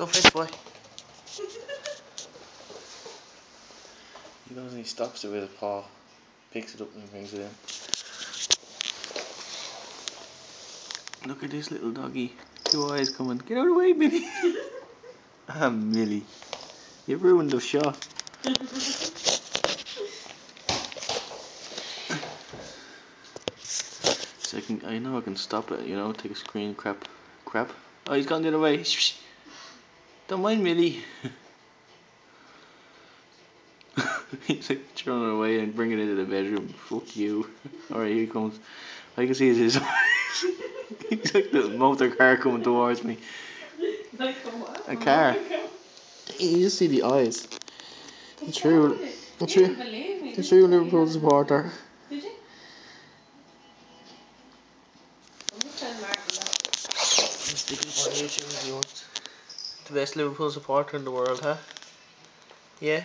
Go fish, boy. He goes and he stops it with his paw, picks it up and brings it in. Look at this little doggy. 2 eyes coming. Get out of the way, Millie. Ah, Millie. You've ruined the shot. So I know I can stop it, you know, take a screen, crap. Oh, he's gone the other way. Don't mind Millie. He's like throwing it away and bringing it into the bedroom. Fuck you. Alright, here he comes. I can see his eyes. He's like the motor car coming towards me. Like a what? A car. You just see the eyes. The true Liverpool supporter. Did you? I'm just telling Martin that. He's sticking on YouTube if he wants. The best Liverpool supporter in the world, huh? Yeah?